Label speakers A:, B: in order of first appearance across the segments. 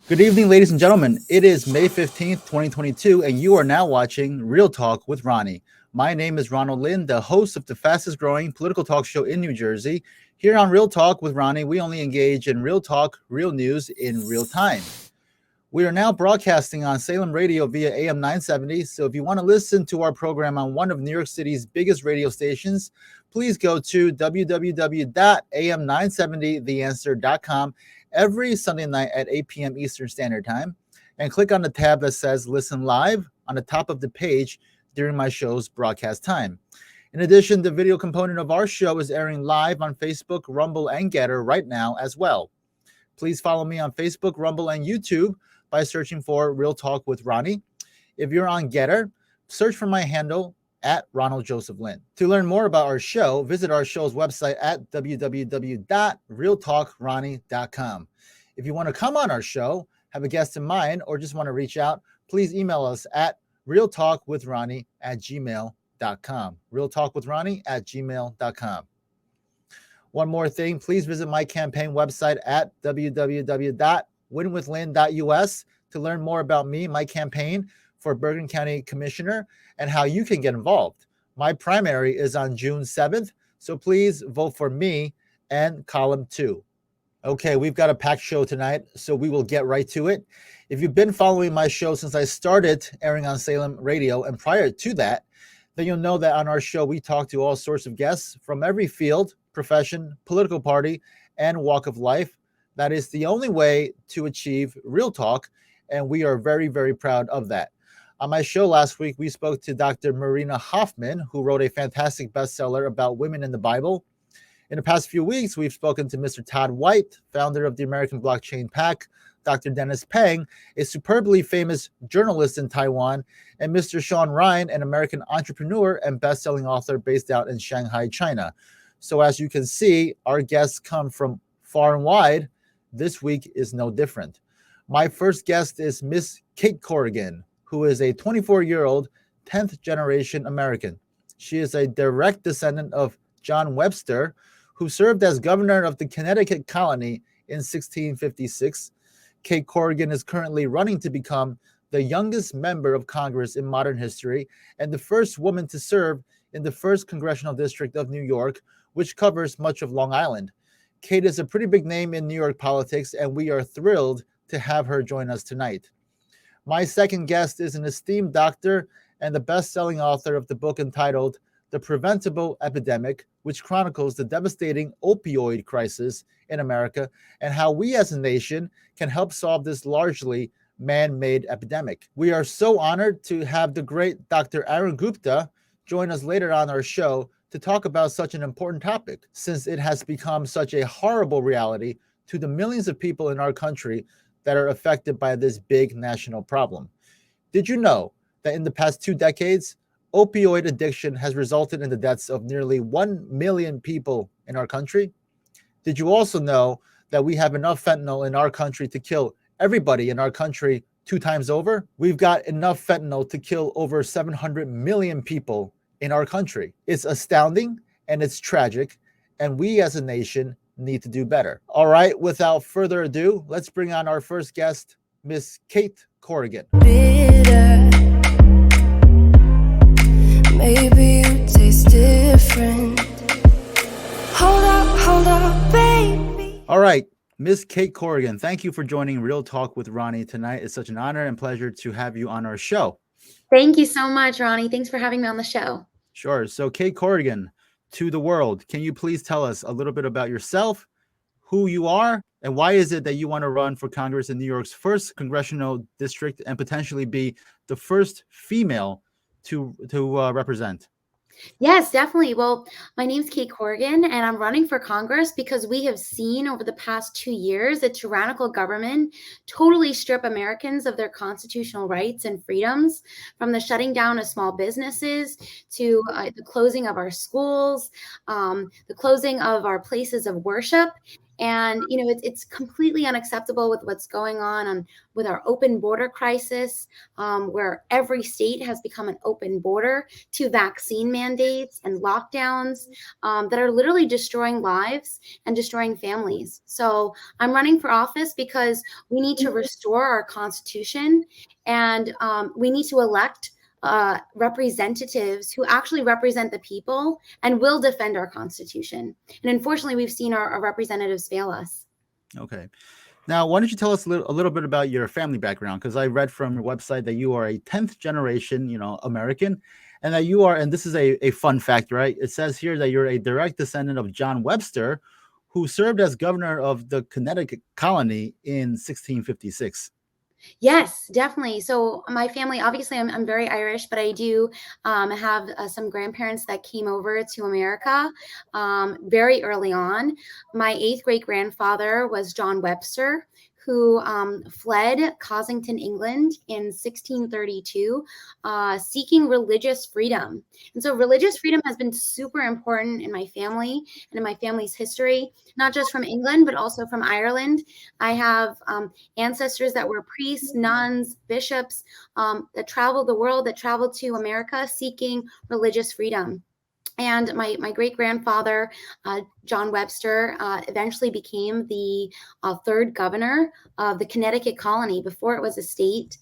A: Good evening, ladies and gentlemen. It is May 15th, 2022, and you are now watching Real Talk with Ronnie. My name is Ronald Lynn, the host of the fastest growing political talk show in New Jersey. Here on Real Talk with Ronnie, we only engage in real talk, real news in real time. We are now broadcasting on Salem Radio via AM 970, so if you want to listen to our program on one of New York City's biggest radio stations, please go to www.am970theanswer.com every Sunday night at 8 p.m. Eastern Standard Time and click on the tab that says Listen Live on the top of the page during my show's broadcast time. In addition, the video component of our show is airing live on Facebook, Rumble, and Getter right now as well. Please follow me on Facebook, Rumble, and YouTube by searching for Real Talk with Ronnie. If you're on Getter, search for my handle at Ronald Joseph Lynn. To learn more about our show, visit our show's website at www.realtalkronnie.com. If you want to come on our show, have a guest in mind, or just want to reach out, please email us at realtalkwithronnie@gmail.com. realtalkwithronnie@gmail.com. One more thing, please visit my campaign website at www.winwithlynn.us to learn more about me, my campaign for Bergen County Commissioner, and how you can get involved. My primary is on June 7th, so please vote for me and column 2. Okay, we've got a packed show tonight, so we will get right to it. If you've been following my show since I started airing on Salem Radio and prior to that, then you'll know that on our show we talk to all sorts of guests from every field, profession, political party, and walk of life. That is the only way to achieve real talk, and we are very, very proud of that. On my show last week, we spoke to Dr. Marina Hoffman, who wrote a fantastic bestseller about women in the Bible. In the past few weeks, we've spoken to Mr. Todd White, founder of the American Blockchain PAC, Dr. Dennis Peng, a superbly famous journalist in Taiwan, and Mr. Sean Ryan, an American entrepreneur and best-selling author based out in Shanghai, China. So as you can see, our guests come from far and wide. This week is no different. My first guest is Miss Cait Corrigan, who is a 24-year-old 10th generation American. She is a direct descendant of John Webster, who served as governor of the Connecticut Colony in 1656. Cait Corrigan is currently running to become the youngest member of Congress in modern history and the first woman to serve in the 1st Congressional District of New York, which covers much of Long Island. Cait is a pretty big name in New York politics, and we are thrilled to have her join us tonight. My second guest is an esteemed doctor and the best-selling author of the book entitled The Preventable Epidemic, which chronicles the devastating opioid crisis in America and how we as a nation can help solve this largely man-made epidemic. We are so honored to have the great Dr. Arun Gupta join us later on our show to talk about such an important topic, since it has become such a horrible reality to the millions of people in our country that are affected by this big national problem. Did you know that in the past 2 decades, opioid addiction has resulted in the deaths of nearly 1 million people in our country? Did you also know that we have enough fentanyl in our country to kill everybody in our country 2 times over? We've got enough fentanyl to kill over 700 million people in our country. It's astounding and it's tragic, and we as a nation need to do better. All right, without further ado, let's bring on our first guest, Miss Cait Corrigan.
B: Bitter. Maybe you taste different. Hold up, baby.
A: All right, Miss Cait Corrigan, thank you for joining Real Talk with Ronnie tonight. It's such an honor and pleasure to have you on our show.
C: Thank you so much, Ronnie. Thanks for having me on the show.
A: Sure. So, Cait Corrigan, to the world, can you please tell us a little bit about yourself, who you are, and why is it that you want to run for Congress in New York's 1st congressional district and potentially be the first female to represent?
C: Yes, definitely. Well, my name's Cait Corrigan, and I'm running for Congress because we have seen over the past 2 years a tyrannical government totally strip Americans of their constitutional rights and freedoms, from the shutting down of small businesses to the closing of our schools, the closing of our places of worship. And, it's completely unacceptable with what's going on with our open border crisis, where every state has become an open border, to vaccine mandates and lockdowns that are literally destroying lives and destroying families. So I'm running for office because we need to restore our Constitution, and we need to elect representatives who actually represent the people and will defend our Constitution. And unfortunately, we've seen our representatives fail us.
A: Okay. Now, why don't you tell us a little bit about your family background? Because I read from your website that you are a 10th generation, American, and that you are, and this is a fun fact, right? It says here that you're a direct descendant of John Webster, who served as governor of the Connecticut Colony in 1656.
C: Yes, definitely. So my family, obviously, I'm very Irish, but I do have some grandparents that came over to America very early on. My eighth great grandfather was John Webster, who fled Cossington, England in 1632, seeking religious freedom. And so religious freedom has been super important in my family and in my family's history, not just from England, but also from Ireland. I have ancestors that were priests, nuns, bishops that traveled the world, that traveled to America seeking religious freedom. And my great grandfather, John Webster, eventually became the third governor of the Connecticut Colony before it was a state.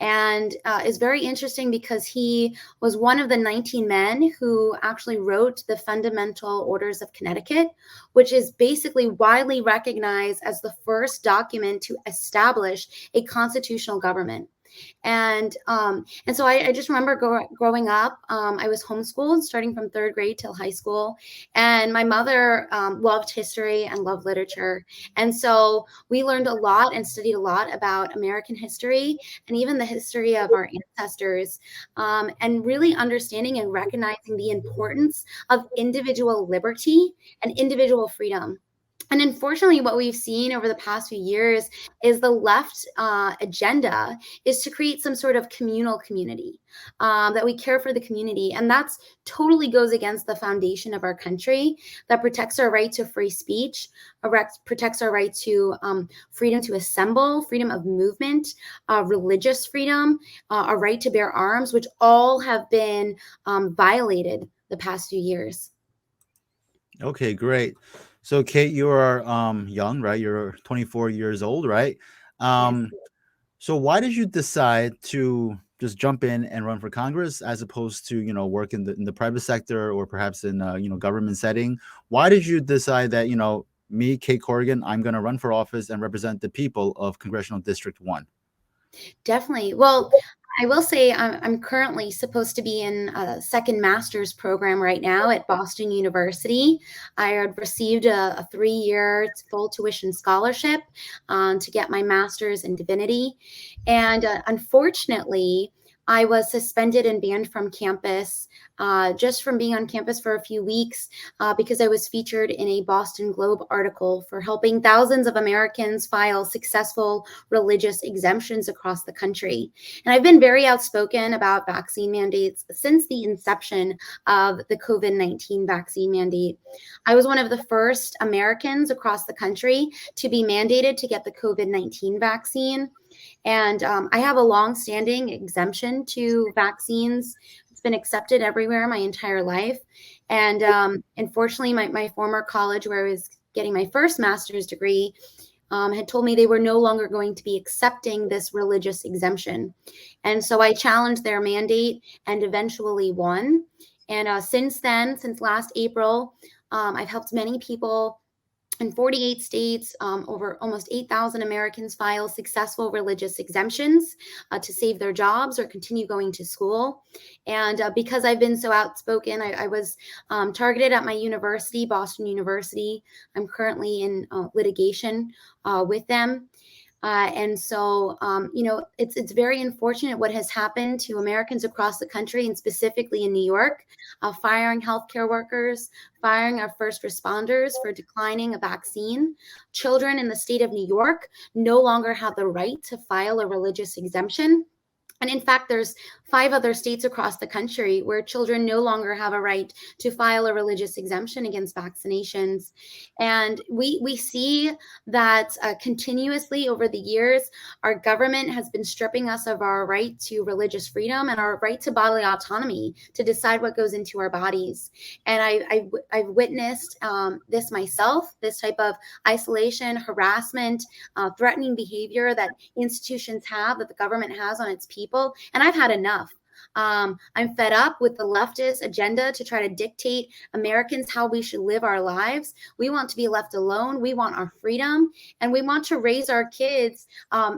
C: And is very interesting because he was one of the 19 men who actually wrote the Fundamental Orders of Connecticut, which is basically widely recognized as the first document to establish a constitutional government. And so I just remember growing up, I was homeschooled starting from third grade till high school. And my mother loved history and loved literature. And so we learned a lot and studied a lot about American history and even the history of our ancestors, and really understanding and recognizing the importance of individual liberty and individual freedom. And unfortunately, what we've seen over the past few years is the left agenda is to create some sort of communal community, that we care for the community. And that's totally goes against the foundation of our country, that protects our right to free speech, protects our right to freedom to assemble, freedom of movement, religious freedom, our right to bear arms, which all have been violated the past few years.
A: Okay, great. So, Cait, you are young, right? You're 24 years old, right?
C: Yes.
A: So why did you decide to just jump in and run for Congress as opposed to, work in the private sector or perhaps in government setting? Why did you decide that, me, Cait Corrigan, I'm going to run for office and represent the people of Congressional District 1?
C: Definitely. Well, I will say I'm currently supposed to be in a second master's program right now at Boston University. I had received a 3-year full tuition scholarship to get my master's in divinity. And unfortunately, I was suspended and banned from campus, just from being on campus for a few weeks, because I was featured in a Boston Globe article for helping thousands of Americans file successful religious exemptions across the country. And I've been very outspoken about vaccine mandates since the inception of the COVID-19 vaccine mandate. I was one of the first Americans across the country to be mandated to get the COVID-19 vaccine. And I have a long-standing exemption to vaccines. It's been accepted everywhere my entire life. And unfortunately, my former college where I was getting my first master's degree had told me they were no longer going to be accepting this religious exemption. And so I challenged their mandate and eventually won. And since then, since last April, I've helped many people in 48 states, over almost 8,000 Americans file successful religious exemptions to save their jobs or continue going to school. And because I've been so outspoken, I was targeted at my university, Boston University. I'm currently in litigation with them. And so, it's very unfortunate what has happened to Americans across the country and specifically in New York, firing healthcare workers, firing our first responders for declining a vaccine. Children in the state of New York no longer have the right to file a religious exemption. And in fact, there's 5 other states across the country where children no longer have a right to file a religious exemption against vaccinations. And we see that continuously over the years, our government has been stripping us of our right to religious freedom and our right to bodily autonomy to decide what goes into our bodies. And I've witnessed this myself, this type of isolation, harassment, threatening behavior that institutions have, that the government has on its people. And I've had enough. I'm fed up with the leftist agenda to try to dictate Americans how we should live our lives. We want to be left alone. We want our freedom, and we want to raise our kids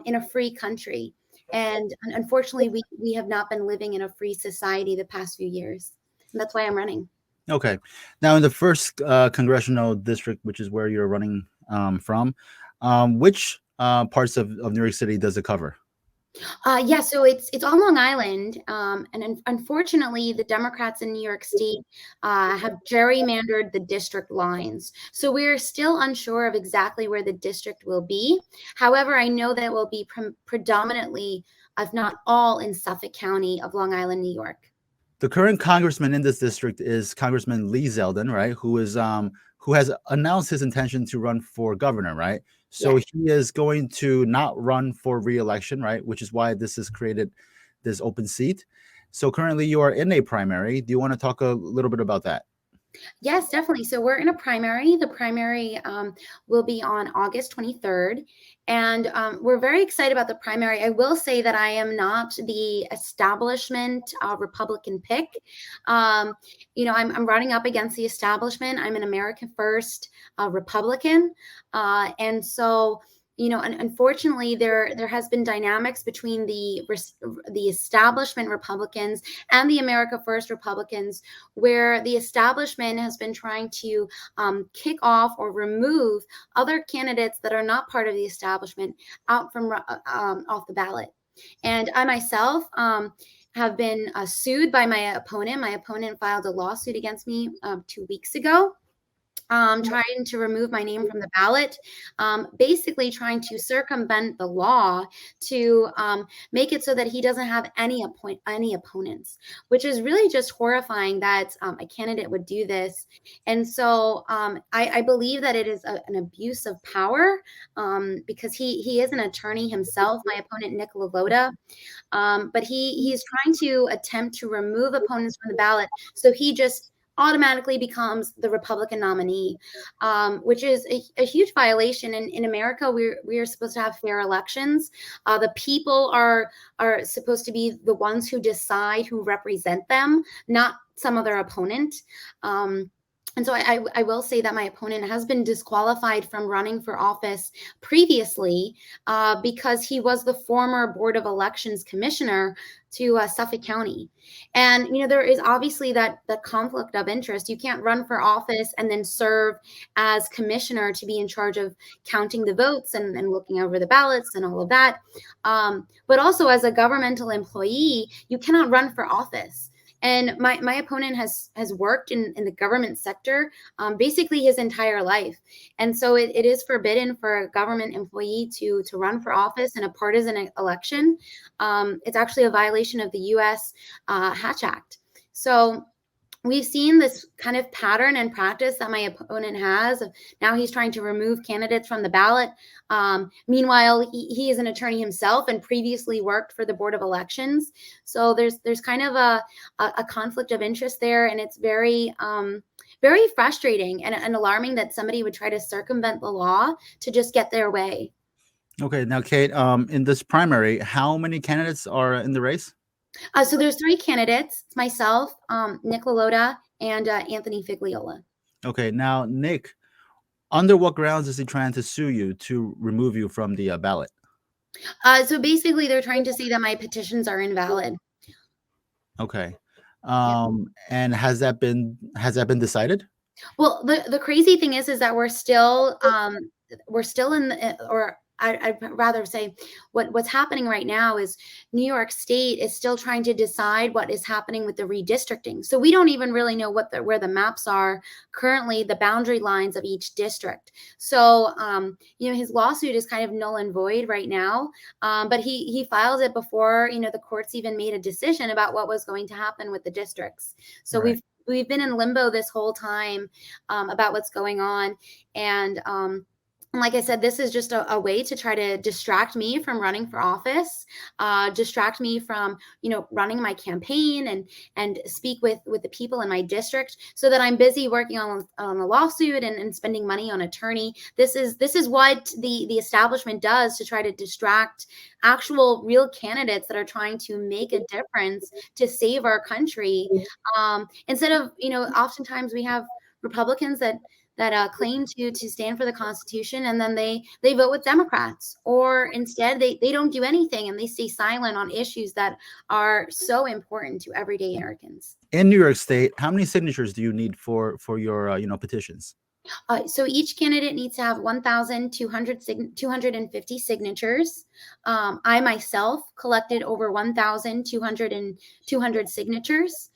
C: in a free country. And unfortunately, we have not been living in a free society the past few years. And that's why I'm running.
A: Okay. Now, in the first congressional district, which is where you're running from, which parts of New York City does it cover?
C: Yeah, so it's on Long Island, and unfortunately, the Democrats in New York State have gerrymandered the district lines. So we're still unsure of exactly where the district will be. However, I know that it will be predominantly, if not all, in Suffolk County of Long Island, New York.
A: The current congressman in this district is Congressman Lee Zeldin, right? Who has announced his intention to run for governor, right? So
C: Yes.
A: he is going to not run for re-election, right? Which is why this has created this open seat. So currently you are in a primary. Do you want to talk a little bit about that?
C: Yes, definitely. So we're in a primary. The primary will be on August 23rd. And we're very excited about the primary. I will say that I am not the establishment Republican pick. I'm running up against the establishment. I'm an American First Republican. And so unfortunately, there has been dynamics between the establishment Republicans and the America First Republicans, where the establishment has been trying to kick off or remove other candidates that are not part of the establishment out from off the ballot. And I myself have been sued by my opponent. My opponent filed a lawsuit against me 2 weeks ago. Trying to remove my name from the ballot, basically trying to circumvent the law to make it so that he doesn't have any opponents, which is really just horrifying that a candidate would do this. And so I believe that it is an abuse of power because he is an attorney himself, my opponent, Nick Lalotta, but he is trying to attempt to remove opponents from the ballot. So he just automatically becomes the Republican nominee, which is a huge violation. And in America, we are supposed to have fair elections. The people are supposed to be the ones who decide who represent them, not some other opponent. And so I will say that my opponent has been disqualified from running for office previously because he was the former Board of Elections commissioner to Suffolk County. And, there is obviously that conflict of interest. You can't run for office and then serve as commissioner to be in charge of counting the votes and looking over the ballots and all of that. But also as a governmental employee, you cannot run for office. And my opponent has worked in the government sector basically his entire life. And so it is forbidden for a government employee to run for office in a partisan election. It's actually a violation of the U.S. Hatch Act. So we've seen this kind of pattern and practice that my opponent has. Now he's trying to remove candidates from the ballot. Meanwhile, he is an attorney himself and previously worked for the Board of Elections. So there's kind of a conflict of interest there, and it's very very frustrating and alarming that somebody would try to circumvent the law to just get their way.
A: Okay, now Cait, in this primary, how many candidates are in the race?
C: So there's 3 candidates: it's myself, Nick Lalotta, and Anthony Figliola.
A: Okay, now Nick, under what grounds is he trying to sue you to remove you from the ballot?
C: So basically, they're trying to say that my petitions are invalid.
A: Okay, and has that been decided?
C: Well, the crazy thing is that we're still in the, or I'd rather say what's happening right now is New York State is still trying to decide what is happening with the redistricting. So we don't even really know where the maps are currently, the boundary lines of each district. So his lawsuit is kind of null and void right now, but he filed it before the courts even made a decision about what was going to happen with the districts. So
A: Right.
C: we've been in limbo this whole time about what's going on, and like I said, this is just a way to try to distract me from running for office, distract me from, running my campaign and speak with the people in my district, so that I'm busy working on a lawsuit and spending money on attorney. This is what the establishment does to try to distract actual real candidates that are trying to make a difference to save our country. Instead of, oftentimes we have Republicans that claim to stand for the Constitution, and then they vote with Democrats, or instead they don't do anything and they stay silent on issues that are so important to everyday Americans.
A: In New York State, how many signatures do you need for your petitions?
C: So each candidate needs to have 1,250 signatures. I myself collected over 1,200 signatures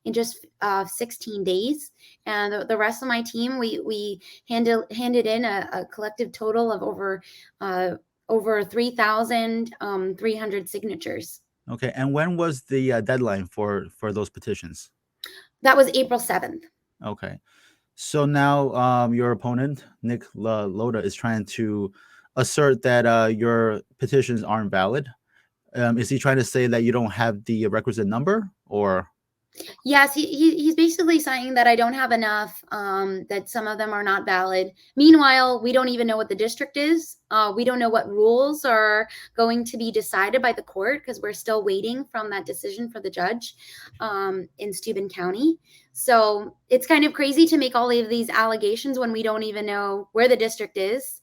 C: in just 16 days. And the rest of my team, we handed in a collective total of over 3,300 signatures.
A: Okay. And when was the deadline for those petitions?
C: That was April 7th.
A: Okay. So now your opponent, Nick Lota, is trying to assert that your petitions aren't valid. Is he trying to say that you don't have the requisite number, or?
C: Yes, he's basically saying that I don't have enough, that some of them are not valid. Meanwhile, we don't even know what the district is. We don't know what rules are going to be decided by the court, because we're still waiting from that decision for the judge in Steuben County. So it's kind of crazy to make all of these allegations when we don't even know where the district is.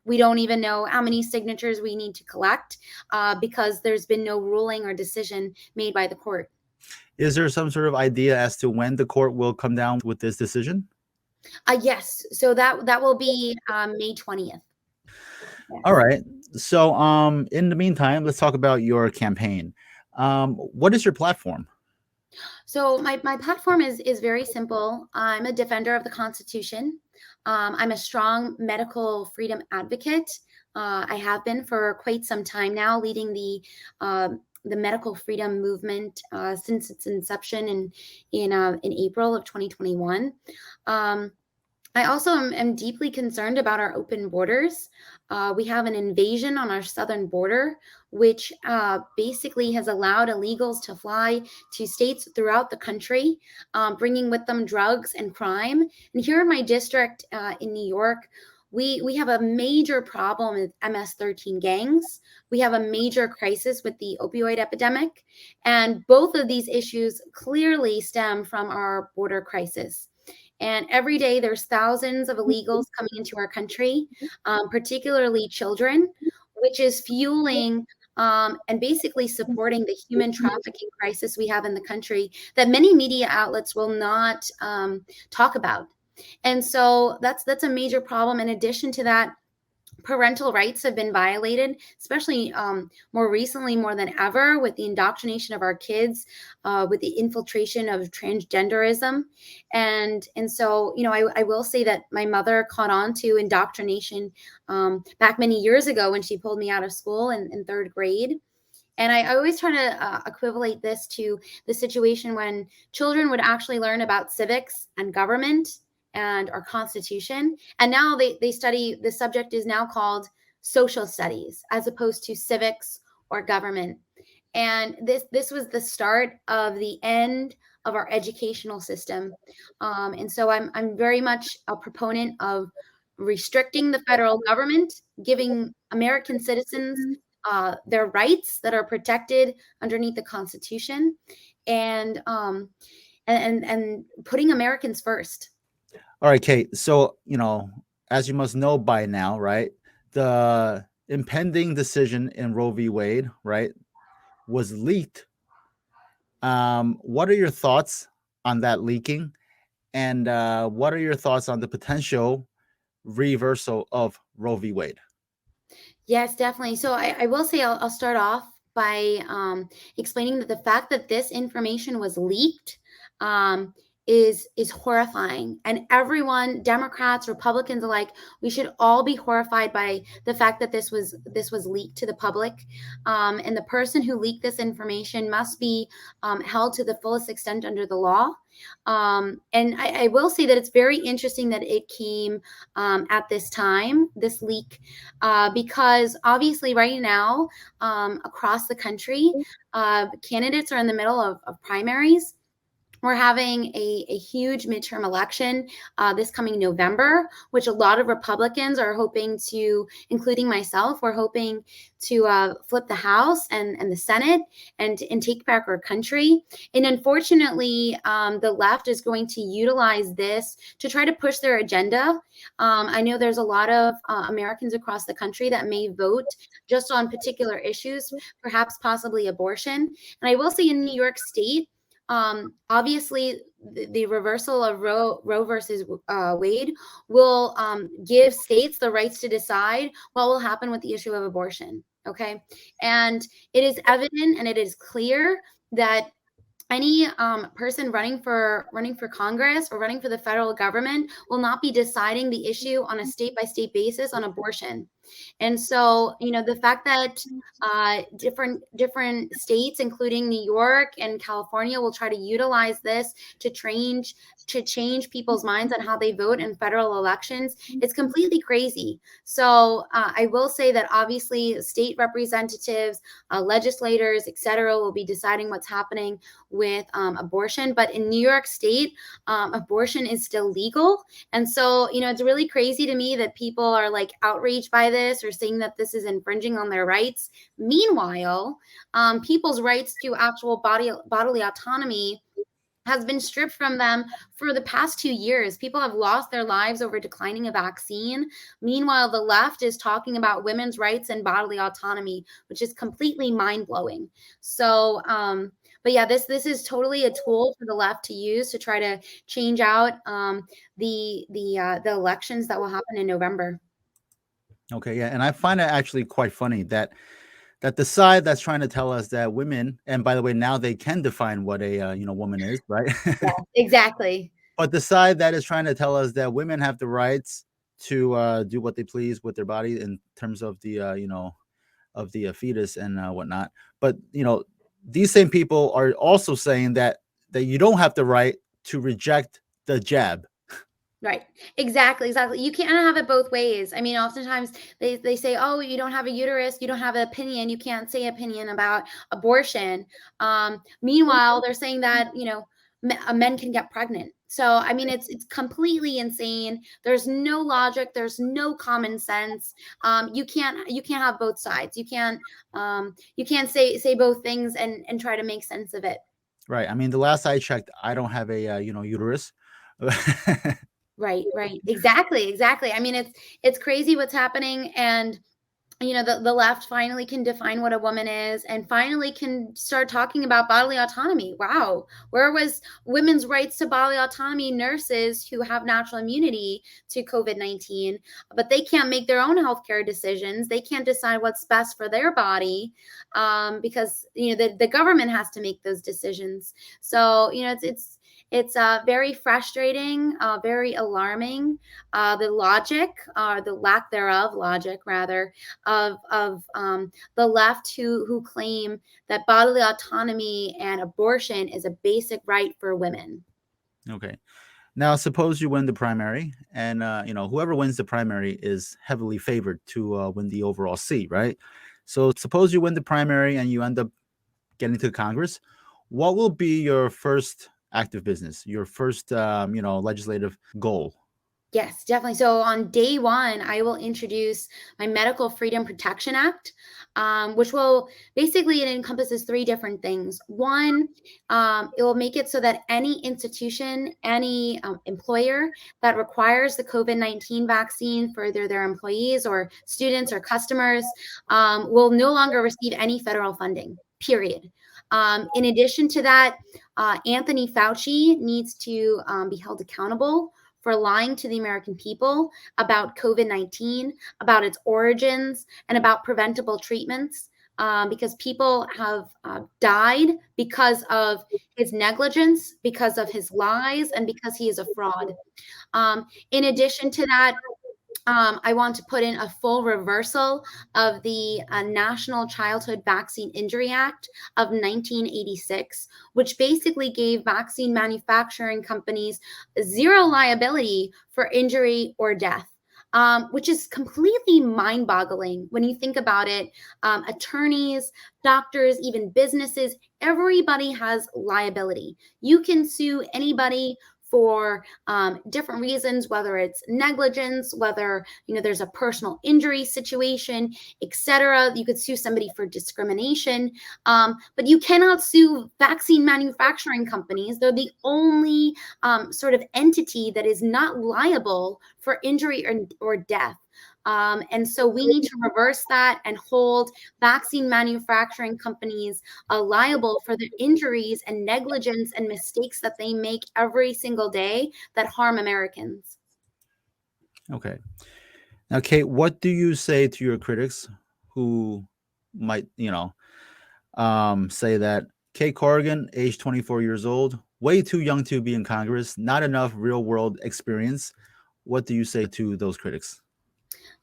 C: We don't even know how many signatures we need to collect, because there's been no ruling or decision made by the court.
A: Is there some sort of idea as to when the court will come down with this decision?
C: Yes. So that will be May 20th. Yes.
A: All right. So in the meantime, let's talk about your campaign. What is your platform?
C: So my platform is very simple. I'm a defender of the Constitution. I'm a strong medical freedom advocate. I have been for quite some time now, leading the medical freedom movement since its inception in April of 2021. I also am deeply concerned about our open borders. We have an invasion on our southern border, which basically has allowed illegals to fly to states throughout the country, bringing with them drugs and crime. And here in my district in New York, we have a major problem with MS-13 gangs. We have a major crisis with the opioid epidemic. And both of these issues clearly stem from our border crisis. And every day there's thousands of illegals coming into our country, particularly children, which is fueling and basically supporting the human trafficking crisis we have in the country that many media outlets will not talk about. And so that's a major problem. In addition to that, parental rights have been violated, especially more recently, more than ever, with the indoctrination of our kids, with the infiltration of transgenderism. And so, I will say that my mother caught on to indoctrination back many years ago when she pulled me out of school in third grade. And I always try to equivalate this to the situation when children would actually learn about civics and government and our Constitution. And now they study, the subject is now called social studies as opposed to civics or government. And this was the start of the end of our educational system. And so I'm very much a proponent of restricting the federal government, giving American citizens their rights that are protected underneath the Constitution, and putting Americans first.
A: All right, Cait. So, as you must know by now, right, the impending decision in Roe v. Wade, right, was leaked. What are your thoughts on that leaking? And what are your thoughts on the potential reversal of Roe v. Wade?
C: Yes, definitely. So I will say I'll start off by explaining that the fact that this information was leaked um, is horrifying, and everyone, Democrats, Republicans alike, we should all be horrified by the fact that this was leaked to the public, and the person who leaked this information must be held to the fullest extent under the law. And I will say that it's very interesting that it came at this time, this leak, because obviously right now across the country, candidates are in the middle of primaries. We're having a huge midterm election this coming November, which a lot of Republicans are hoping to, including myself, we're hoping to flip the House and the Senate and take back our country. And unfortunately, the left is going to utilize this to try to push their agenda. I know there's a lot of Americans across the country that may vote just on particular issues, perhaps possibly abortion. And I will say in New York State, obviously, the reversal of Roe versus Wade will give states the rights to decide what will happen with the issue of abortion. Okay, and it is evident and it is clear that any person running for Congress or running for the federal government will not be deciding the issue on a state by state basis on abortion. And so, the fact that different states, including New York and California, will try to utilize this to change people's minds on how they vote in federal elections, it's completely crazy. So I will say that obviously state representatives, legislators, etc., will be deciding what's happening with abortion. But in New York State, abortion is still legal. And so, it's really crazy to me that people are like outraged by this or saying that this is infringing on their rights. Meanwhile, people's rights to actual bodily autonomy has been stripped from them for the past 2 years. People have lost their lives over declining a vaccine. Meanwhile, the left is talking about women's rights and bodily autonomy, which is completely mind-blowing. So, but yeah, this is totally a tool for the left to use to try to change out the elections that will happen in November.
A: Okay, yeah, and I find it actually quite funny that the side that's trying to tell us that women, and by the way, now they can define what a woman is, right?
C: Yeah, exactly.
A: But the side that is trying to tell us that women have the rights to do what they please with their body in terms of the of the fetus and whatnot. But these same people are also saying that you don't have the right to reject the jab.
C: Right. Exactly. You can't have it both ways. I mean, oftentimes they say, oh, you don't have a uterus, you don't have an opinion, you can't say opinion about abortion. Meanwhile, they're saying that, men can get pregnant. So, I mean, it's completely insane. There's no logic. There's no common sense. You can't have both sides. You can't say both things and try to make sense of it.
A: Right. I mean, the last I checked, I don't have a uterus.
C: Right. Exactly. I mean, it's crazy what's happening. And, the left finally can define what a woman is and finally can start talking about bodily autonomy. Wow. Where was women's rights to bodily autonomy? Nurses who have natural immunity to COVID-19, but they can't make their own healthcare decisions. They can't decide what's best for their body because, the government has to make those decisions. So, it's very frustrating, very alarming. The logic, the lack thereof, logic rather, of the left who claim that bodily autonomy and abortion is a basic right for women.
A: Okay. Now, suppose you win the primary, and whoever wins the primary is heavily favored to win the overall seat, right? So, suppose you win the primary and you end up getting to Congress. What will be your first active business, your first legislative goal?
C: Yes, definitely. So on day one, I will introduce my Medical Freedom Protection Act, which will basically, it encompasses 3 different things. One, it will make it so that any institution, any employer that requires the COVID-19 vaccine for either their employees or students or customers will no longer receive any federal funding, period. In addition to that, Anthony Fauci needs to be held accountable for lying to the American people about COVID-19, about its origins, and about preventable treatments. Because people have died because of his negligence, because of his lies, and because he is a fraud. In addition to that, I want to put in a full reversal of the National Childhood Vaccine Injury Act of 1986, which basically gave vaccine manufacturing companies zero liability for injury or death. Which is completely mind-boggling when you think about it. Attorneys, doctors, even businesses, everybody has liability. You can sue anybody for different reasons, whether it's negligence, whether there's a personal injury situation, etc. You could sue somebody for discrimination, but you cannot sue vaccine manufacturing companies. They're the only sort of entity that is not liable for injury or death. And so we need to reverse that and hold vaccine manufacturing companies liable for the injuries and negligence and mistakes that they make every single day that harm Americans.
A: Okay. Now, Cait, what do you say to your critics who might, say that Cait Corrigan, age 24 years old, way too young to be in Congress, not enough real world experience? What do you say to those critics?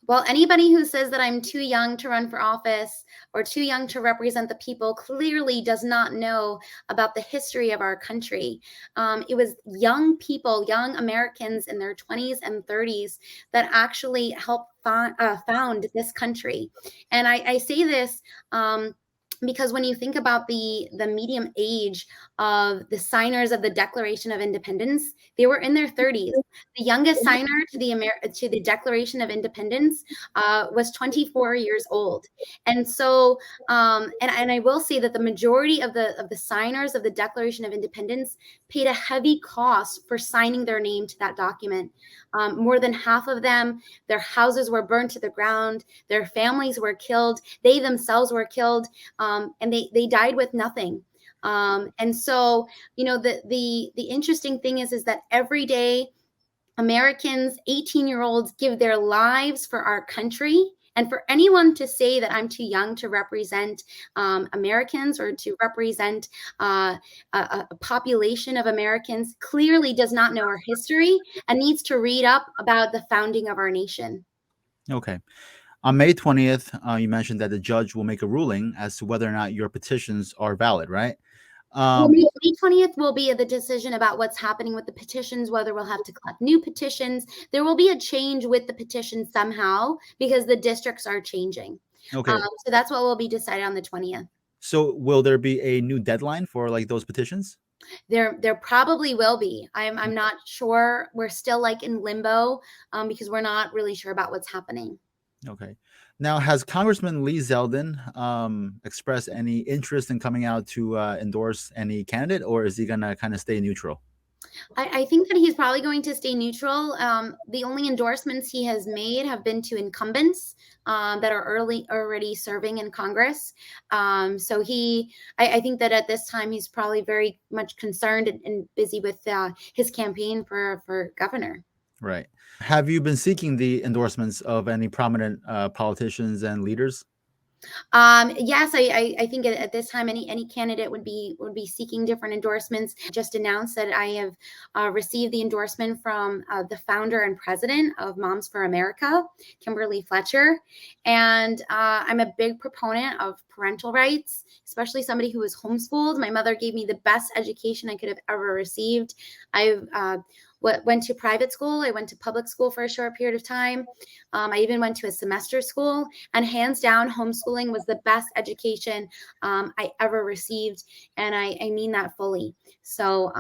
C: Well, anybody who says that I'm too young to run for office or too young to represent the people clearly does not know about the history of our country. It was young people, young Americans in their 20s and 30s that actually helped found this country. And I say this because when you think about the median age of the signers of the Declaration of Independence, they were in their 30s. The youngest signer to the Declaration of Independence was 24 years old. And so, and I will say that the majority of the signers of the Declaration of Independence paid a heavy cost for signing their name to that document. More than half of them, their houses were burned to the ground, their families were killed, they themselves were killed, and they died with nothing. And so, the interesting thing is that every day Americans, 18-year-olds, give their lives for our country. And for anyone to say that I'm too young to represent Americans or to represent a population of Americans clearly does not know our history and needs to read up about the founding of our nation.
A: Okay. On May 20th, you mentioned that the judge will make a ruling as to whether or not your petitions are valid, right?
C: Well, May 20th will be the decision about what's happening with the petitions, whether we'll have to collect new petitions. There will be a change with the petition somehow because the districts are changing.
A: Okay.
C: So that's what will be decided on the 20th.
A: So will there be a new deadline for those petitions?
C: There probably will be. I'm not sure. We're still in limbo because we're not really sure about what's happening.
A: Okay. Now, has Congressman Lee Zeldin expressed any interest in coming out to endorse any candidate, or is he going to kind of stay neutral?
C: I think that he's probably going to stay neutral. The only endorsements he has made have been to incumbents that are already serving in Congress. So I think that at this time he's probably very much concerned and busy with his campaign for governor.
A: Right. Have you been seeking the endorsements of any prominent politicians and leaders?
C: Yes, I think at this time any candidate would be seeking different endorsements. Just announced that I have received the endorsement from the founder and president of Moms for America, Kimberly Fletcher, and I'm a big proponent of parental rights, especially somebody who was homeschooled. My mother gave me the best education I could have ever received. I've went to private school. I went to public school for a short period of time. I even went to a semester school, and hands down, homeschooling was the best education I ever received, and I mean that fully. So,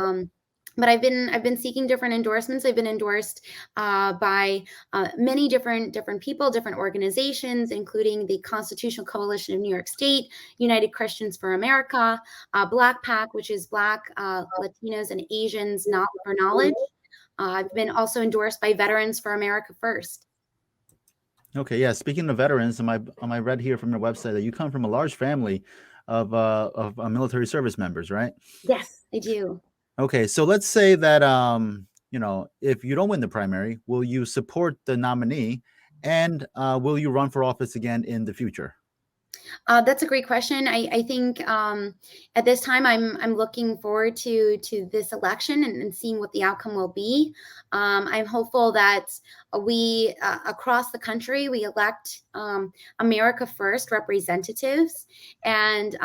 C: but I've been seeking different endorsements. I've been endorsed by many different people, different organizations, including the Constitutional Coalition of New York State, United Christians for America, Black PAC, which is Black, Latinos, and Asians Not for Knowledge. I've been also endorsed by Veterans for America First.
A: Okay, yeah. Speaking of veterans, I read here from your website that you come from a large family of military service members, right?
C: Yes, I do.
A: Okay, so let's say that if you don't win the primary, will you support the nominee, and will you run for office again in the future?
C: That's a great question. I think at this time I'm looking forward to this election and seeing what the outcome will be. I'm hopeful that we across the country we elect America First representatives, and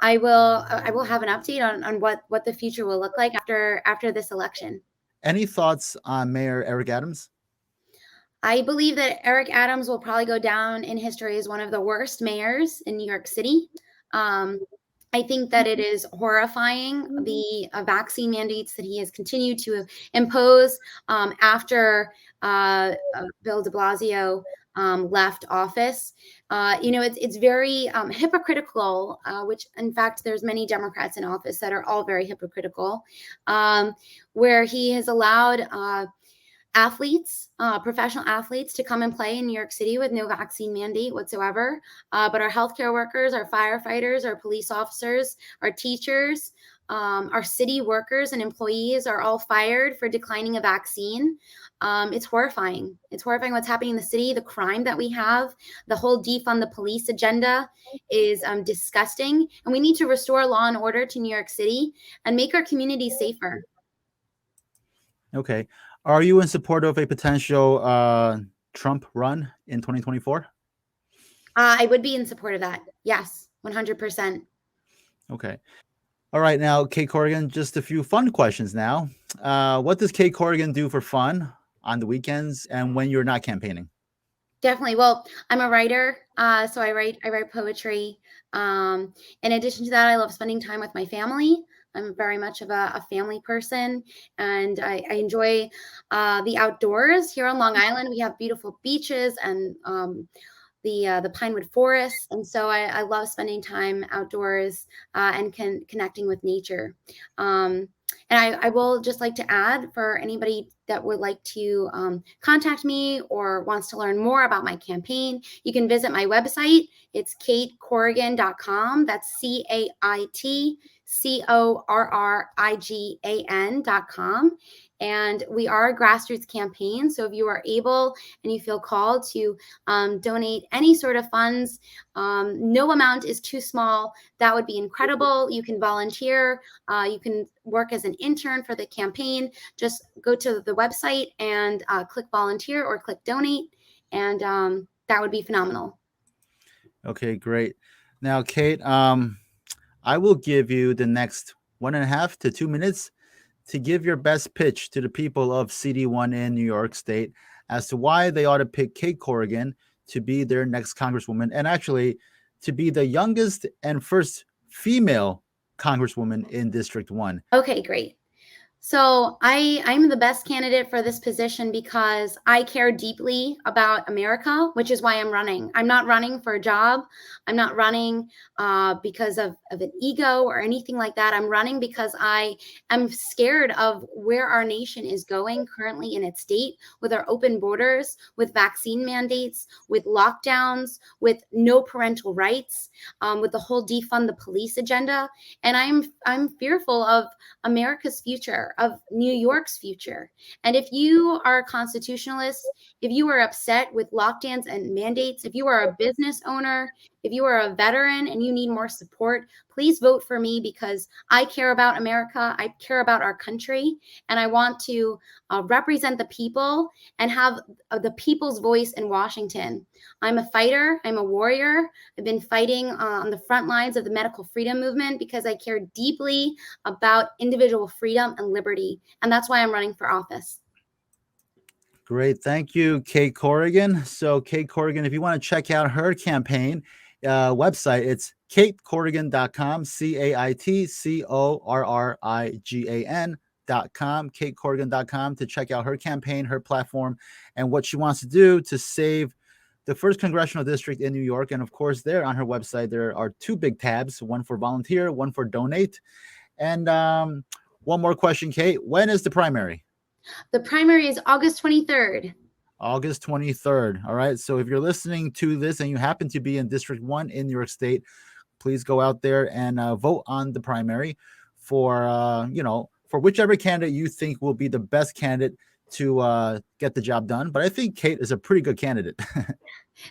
C: I will have an update on what the future will look like after this election.
A: Any thoughts on Mayor Eric Adams?
C: I believe that Eric Adams will probably go down in history as one of the worst mayors in New York City. I think that it is horrifying the vaccine mandates that he has continued to impose after Bill de Blasio left office. It's very hypocritical, which in fact there's many Democrats in office that are all very hypocritical, where he has allowed professional athletes to come and play in New York City with no vaccine mandate whatsoever. But our healthcare workers, our firefighters, our police officers, our teachers, our city workers and employees are all fired for declining a vaccine. It's horrifying. It's horrifying what's happening in the city, the crime that we have, the whole defund the police agenda is disgusting. And we need to restore law and order to New York City and make our communities safer.
A: Okay. Are you in support of a potential Trump run in 2024?
C: I would be in support of that. Yes, 100%.
A: Okay. All right. Now, Cait Corrigan, just a few fun questions now. What does Cait Corrigan do for fun on the weekends and when you're not campaigning?
C: Definitely. Well, I'm a writer, so I write poetry. In addition to that, I love spending time with my family. I'm very much of a family person, and I enjoy the outdoors. Here on Long Island, we have beautiful beaches and the Pinewood Forest, and so I love spending time outdoors and connecting with nature. And I will just like to add, for anybody that would like to contact me or wants to learn more about my campaign, you can visit my website. It's caitcorrigan.com. That's CaitCorrigan.com. And we are a grassroots campaign. So if you are able and you feel called to donate any sort of funds, no amount is too small. That would be incredible. You can volunteer. You can work as an intern for the campaign. Just go to the website and click volunteer or click donate. And that would be phenomenal.
A: Okay, great. Now, Cait, I will give you the next 1.5 to 2 minutes to give your best pitch to the people of CD1 in New York State as to why they ought to pick Cait Corrigan to be their next congresswoman, and actually to be the youngest and first female congresswoman in District 1.
C: Okay, great. So I'm the best candidate for this position because I care deeply about America, which is why I'm running. I'm not running for a job. I'm not running because of an ego or anything like that. I'm running because I am scared of where our nation is going currently in its state, with our open borders, with vaccine mandates, with lockdowns, with no parental rights, with the whole defund the police agenda. And I'm fearful of America's future, of New York's future. And if you are a constitutionalist, if you are upset with lockdowns and mandates, if you are a business owner, if you are a veteran and you need more support, please vote for me, because I care about America. I care about our country, and I want to represent the people and have the people's voice in Washington. I'm a fighter. I'm a warrior. I've been fighting on the front lines of the medical freedom movement because I care deeply about individual freedom and liberty. And that's why I'm running for office.
A: Great. Thank you, Cait Corrigan. So, Cait Corrigan, if you want to check out her campaign website, it's CaitCorrigan.com, CaitCorrigan.com, CaitCorrigan.com, to check out her campaign, her platform, and what she wants to do to save the first congressional district in New York. And of course, there on her website, there are 2 big tabs, one for volunteer, one for donate. And one more question, Cait. When is the primary?
C: The primary is August 23rd.
A: August 23rd. All right. So if you're listening to this and you happen to be in District 1 in New York State, please go out there and vote on the primary for, for whichever candidate you think will be the best candidate to get the job done. But I think Cait is a pretty good candidate.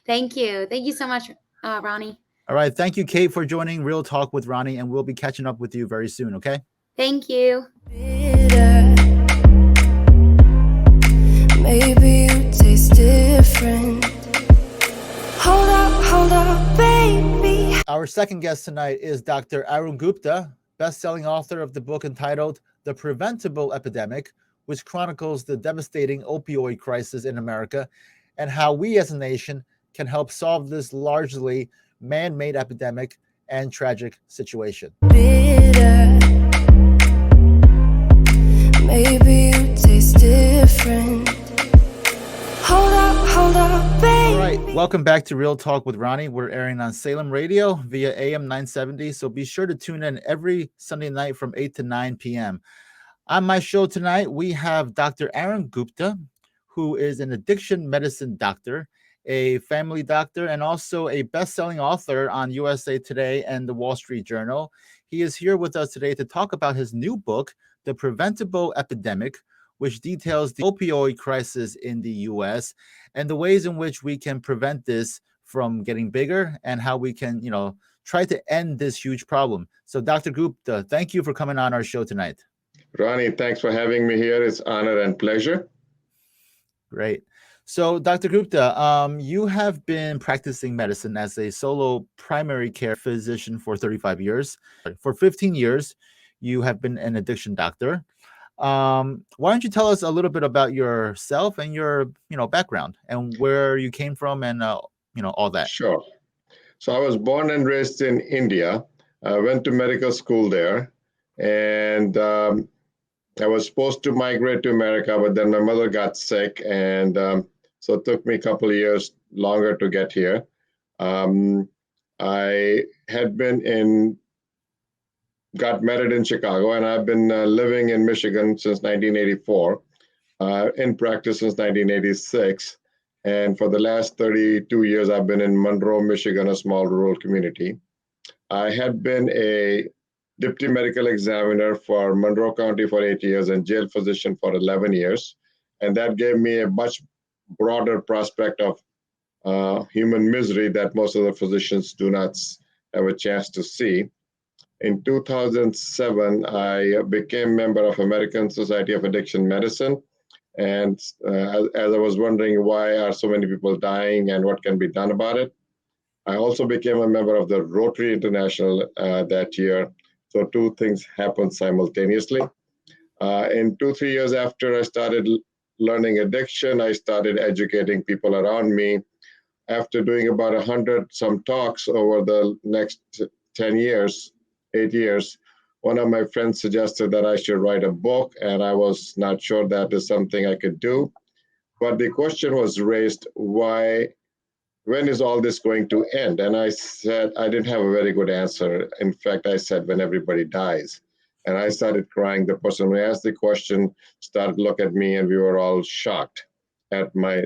C: Thank you. Thank you so much, Ronnie.
A: All right. Thank you, Cait, for joining Real Talk with Ronnie, and we'll be catching up with you very soon. Okay.
C: Thank you.
B: Bitter. Maybe you taste different. Hold up, baby.
A: Our second guest tonight is Dr. Arun Gupta, best-selling author of the book entitled The Preventable Epidemic, which chronicles the devastating opioid crisis in America and how we as a nation can help solve this largely man-made epidemic and tragic situation.
B: Bitter. Maybe you taste different. Hold up, baby.
A: All right, welcome back to Real Talk with Ronnie. We're airing on Salem Radio via AM 970, so be sure to tune in every Sunday night from 8 to 9 p.m. On my show tonight, we have Dr. Arun Gupta, who is an addiction medicine doctor, a family doctor, and also a best-selling author on USA Today and the Wall Street Journal. He is here with us today to talk about his new book, The Preventable Epidemic, which details the opioid crisis in the U.S. and the ways in which we can prevent this from getting bigger and how we can, try to end this huge problem. So, Dr. Gupta, thank you for coming on our show tonight.
D: Ronnie, thanks for having me here. It's honor and pleasure.
A: Great. So, Dr. Gupta, you have been practicing medicine as a solo primary care physician for 35 years. For 15 years, you have been an addiction doctor. Why don't you tell us a little bit about yourself and your, background and where you came from and, all that?
D: Sure. So I was born and raised in India. I went to medical school there, and I was supposed to migrate to America, but then my mother got sick, and so it took me a couple of years longer to get here. I had got married in Chicago, and I've been living in Michigan since 1984, in practice since 1986. And for the last 32 years, I've been in Monroe, Michigan, a small rural community. I had been a deputy medical examiner for Monroe County for 8 years and jail physician for 11 years. And that gave me a much broader prospect of human misery that most of the physicians do not have a chance to see. In 2007, I became a member of American Society of Addiction Medicine. And as I was wondering why are so many people dying and what can be done about it, I also became a member of the Rotary International that year. So two things happened simultaneously. In 2-3 years after I started learning addiction, I started educating people around me. After doing about 100 some talks over the next 8 years, one of my friends suggested that I should write a book, and I was not sure that is something I could do. But the question was raised, when is all this going to end? And I said, I didn't have a very good answer. In fact, I said, when everybody dies. And I started crying. The person who asked the question started to look at me, and we were all shocked at my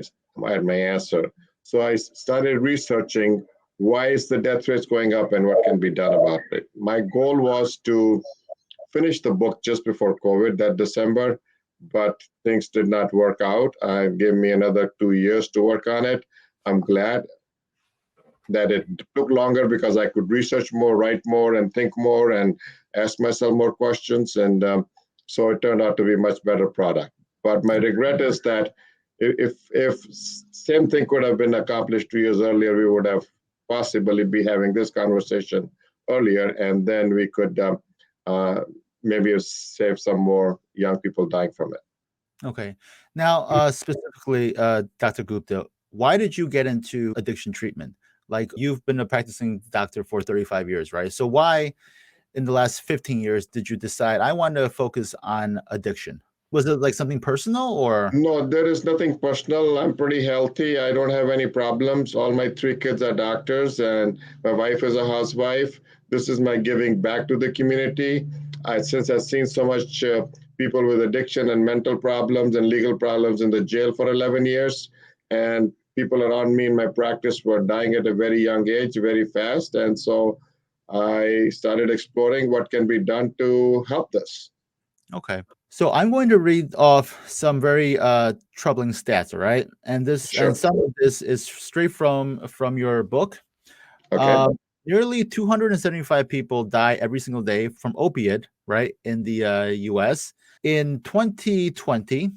D: answer. So I started researching, why is the death rate going up and what can be done about it? My goal was to finish the book just before COVID that December, but things did not work out. It gave me another 2 years to work on it. I'm glad that it took longer because I could research more, write more, and think more, and ask myself more questions. And so it turned out to be a much better product. But my regret is that if same thing could have been accomplished 2 years earlier, we would have possibly be having this conversation earlier, and then we could maybe save some more young people dying from it.
A: Okay. Now, specifically, Dr. Gupta, why did you get into addiction treatment? Like, you've been a practicing doctor for 35 years, right? So why in the last 15 years did you decide I want to focus on addiction? Was it like something personal or?
D: No, there is nothing personal. I'm pretty healthy. I don't have any problems. All my 3 kids are doctors, and my wife is a housewife. This is my giving back to the community. Since I've seen so much people with addiction and mental problems and legal problems in the jail for 11 years, and people around me in my practice were dying at a very young age, very fast. And so I started exploring what can be done to help this.
A: Okay. So I'm going to read off some very troubling stats, all right? And
D: Sure.
A: some of this is straight from your book.
D: Okay.
A: Nearly 275 people die every single day from opiate, right, in the US. In 2020,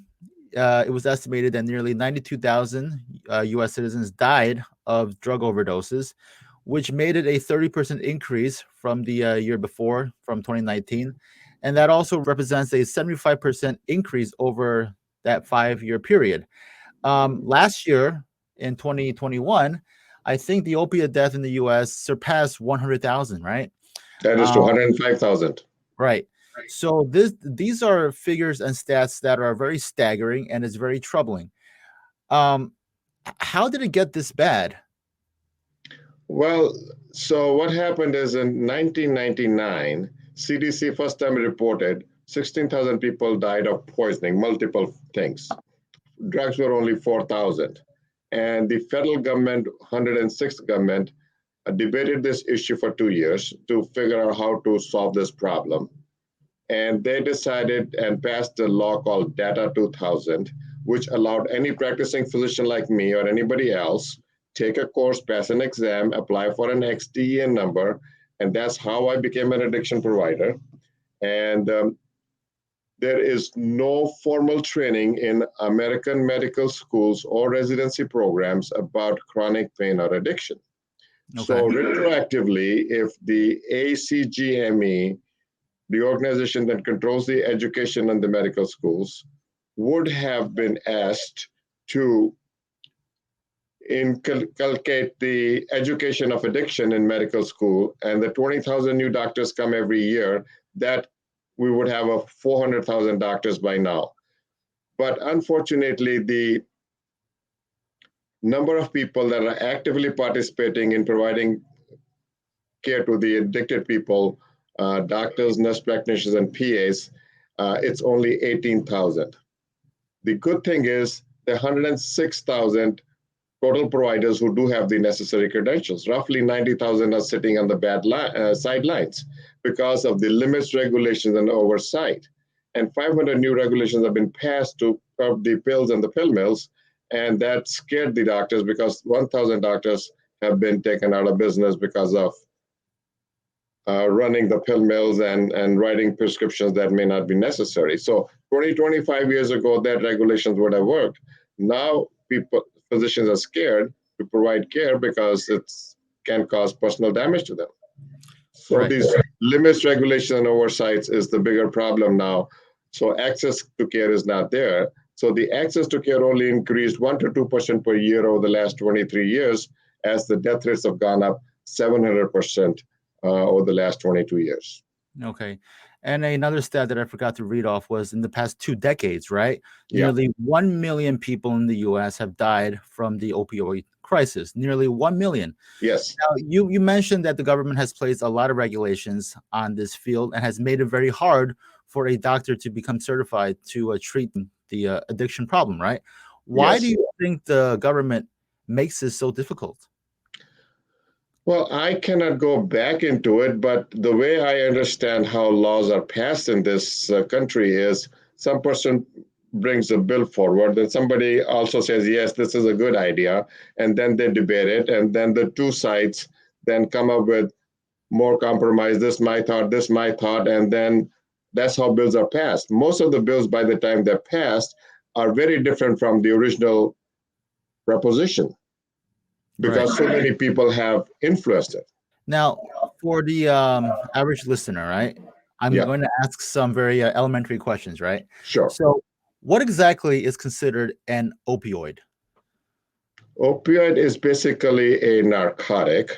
A: it was estimated that nearly 92,000 US citizens died of drug overdoses, which made it a 30% increase from the year before, from 2019. And that also represents a 75% increase over that 5-year period. Last year, in 2021, I think the opiate death in the US surpassed 100,000, right?
D: That is
A: Um,
D: 205,000.
A: right. So these are figures and stats that are very staggering and it's very troubling. How did it get this bad?
D: Well, so what happened is in 1999, CDC first time reported 16,000 people died of poisoning, multiple things. Drugs were only 4,000. And the federal government, 106th government, debated this issue for 2 years to figure out how to solve this problem. And they decided and passed a law called Data 2000, which allowed any practicing physician like me or anybody else take a course, pass an exam, apply for an XDEN number, and that's how I became an addiction provider. And there is no formal training in American medical schools or residency programs about chronic pain or addiction.
A: Okay.
D: So retroactively, if the ACGME, the organization that controls the education in the medical schools, would have been asked to inculcate the education of addiction in medical school, and the 20,000 new doctors come every year, that we would have a 400,000 doctors by now. But unfortunately, the number of people that are actively participating in providing care to the addicted people, doctors, nurse practitioners, and PAs, it's only 18,000. The good thing is the 106,000 total providers who do have the necessary credentials. Roughly 90,000 are sitting on the sidelines because of the limits, regulations, and oversight. And 500 new regulations have been passed to curb the pills and the pill mills, and that scared the doctors because 1,000 doctors have been taken out of business because of running the pill mills and writing prescriptions that may not be necessary. So 25 years ago, that regulations would have worked. Now physicians are scared to provide care because it can cause personal damage to them. So
A: Right.
D: these limits, regulation, and oversights is the bigger problem now. So access to care is not there. So the access to care only increased 1 to 2% per year over the last 23 years, as the death rates have gone up 700% over the last 22 years.
A: Okay. And another stat that I forgot to read off was in the past 2 decades, right?
D: Yeah.
A: Nearly 1 million people in the US have died from the opioid crisis. Nearly 1 million.
D: Yes.
A: Now, you mentioned that the government has placed a lot of regulations on this field and has made it very hard for a doctor to become certified to treat the addiction problem, right? Why
D: Yes.
A: do you think the government makes this so difficult?
D: Well, I cannot go back into it, but the way I understand how laws are passed in this country is some person brings a bill forward, and somebody also says, yes, this is a good idea, and then they debate it, and then the two sides then come up with more compromise, this my thought, and then that's how bills are passed. Most of the bills, by the time they're passed, are very different from the original proposition, because so many people have influenced it.
A: Now, for the average listener, right? I'm
D: Yeah.
A: going to ask some very elementary questions, right?
D: Sure.
A: So, what exactly is considered an opioid?
D: Opioid is basically a narcotic.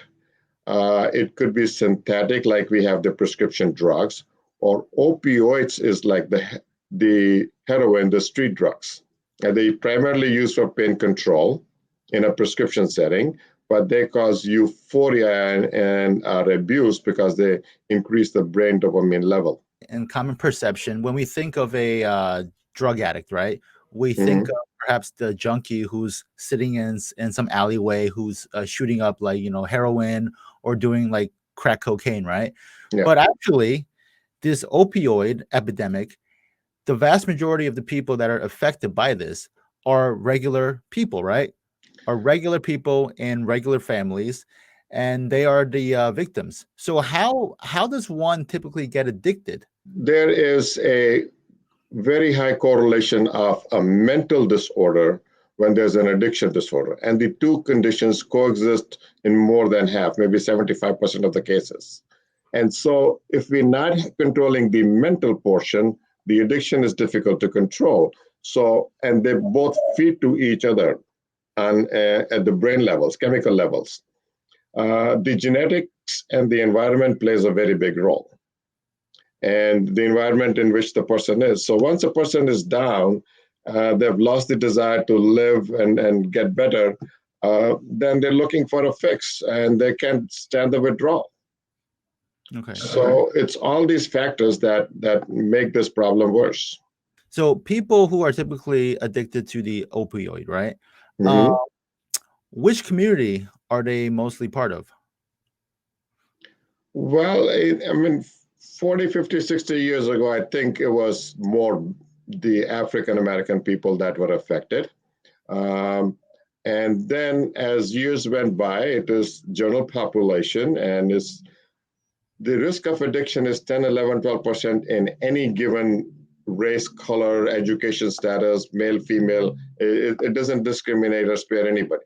D: It could be synthetic, like we have the prescription drugs, or opioids is like the heroin, the street drugs. And they primarily used for pain control in a prescription setting, but they cause euphoria and are abused because they increase the brain dopamine level.
A: In common perception, when we think of a drug addict, right? We think of perhaps the junkie who's sitting in some alleyway, who's shooting up like heroin or doing like crack cocaine, right?
D: Yeah.
A: But actually, this opioid epidemic the vast majority of the people that are affected by this are regular people, right? Are regular people in regular families, and they are the victims. So how does one typically get addicted?
D: There is a very high correlation of a mental disorder when there's an addiction disorder. And the two conditions coexist in more than half, maybe 75% of the cases. And so if we're not controlling the mental portion, the addiction is difficult to control. So, and they both feed to each other at the brain levels, chemical levels. The genetics and the environment plays a very big role, and the environment in which the person is. So once a person is down, they've lost the desire to live and get better, then they're looking for a fix, and they can't stand the withdrawal.
A: Okay.
D: So it's all these factors that make this problem worse.
A: So people who are typically addicted to the opioid, right?
D: Mhm.
A: Which community are they mostly part of?
D: Well, I mean, 40, 50, 60 years ago, I think it was more the African American people that were affected. And then as years went by, it is general population, and the risk of addiction is 10, 11, 12% in any given race, color, education status, male, female. It doesn't discriminate or spare anybody.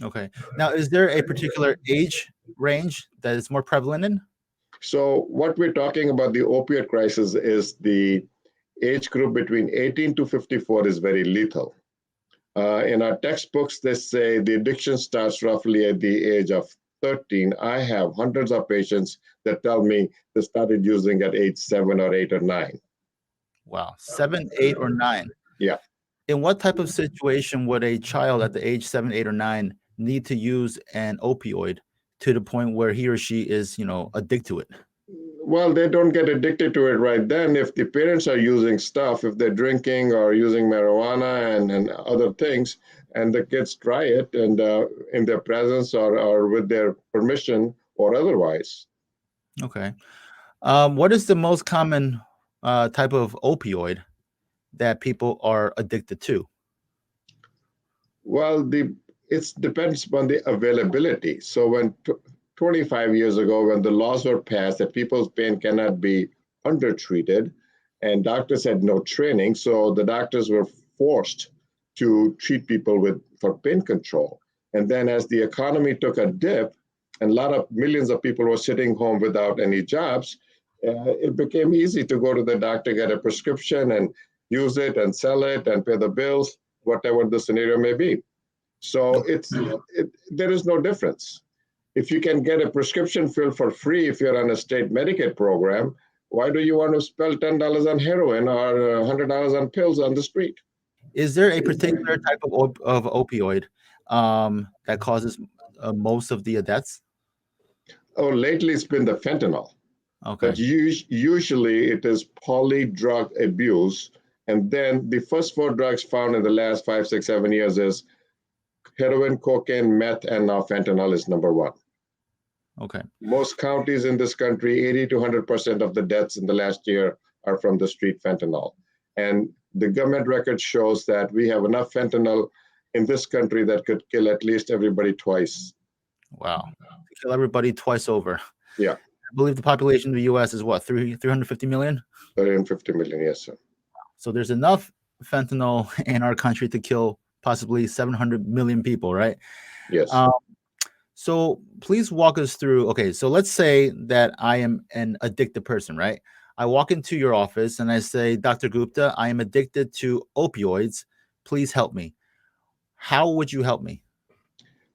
A: Okay. Now, is there a particular age range that is more prevalent in?
D: So what we're talking about, the opioid crisis, is the age group between 18 to 54 is very lethal. In our textbooks, they say the addiction starts roughly at the age of 13. I have hundreds of patients that tell me they started using at age 7 or 8 or 9.
A: Wow. 7, 8, or 9.
D: Yeah.
A: In what type of situation would a child at the age 7, 8, or 9 need to use an opioid to the point where he or she is, addicted to it?
D: Well, they don't get addicted to it right then. If the parents are using stuff, if they're drinking or using marijuana and other things, and the kids try it and in their presence or with their permission or otherwise.
A: Okay. What is the most common type of opioid that people are addicted to?
D: Well, it depends upon the availability. So when 25 years ago, when the laws were passed that people's pain cannot be undertreated, and doctors had no training, so the doctors were forced to treat people for pain control. And then as the economy took a dip, and a lot of millions of people were sitting home without any jobs, it became easy to go to the doctor, get a prescription, and use it and sell it and pay the bills, whatever the scenario may be. So there is no difference. If you can get a prescription filled for free if you're on a state Medicaid program, why do you want to spend $10 on heroin or $100 on pills on the street?
A: Is there a particular type of opioid that causes most of the deaths?
D: Oh, lately it's been the fentanyl.
A: Okay.
D: But usually it is poly-drug abuse. And then the first 4 drugs found in the last 5, 6, 7 years is heroin, cocaine, meth, and now fentanyl is number 1.
A: Okay.
D: Most counties in this country, 80 to 100% of the deaths in the last year are from the street fentanyl. And the government record shows that we have enough fentanyl in this country that could kill at least everybody twice.
A: Wow. Kill everybody twice over.
D: Yeah.
A: I believe the population of the U.S. is what, 350 million?
D: 350 million, yes, sir.
A: So there's enough fentanyl in our country to kill possibly 700 million people, right?
D: Yes.
A: So please walk us through. Okay, so let's say that I am an addicted person, right? I walk into your office and I say, Dr. Gupta, I am addicted to opioids. Please help me. How would you help me?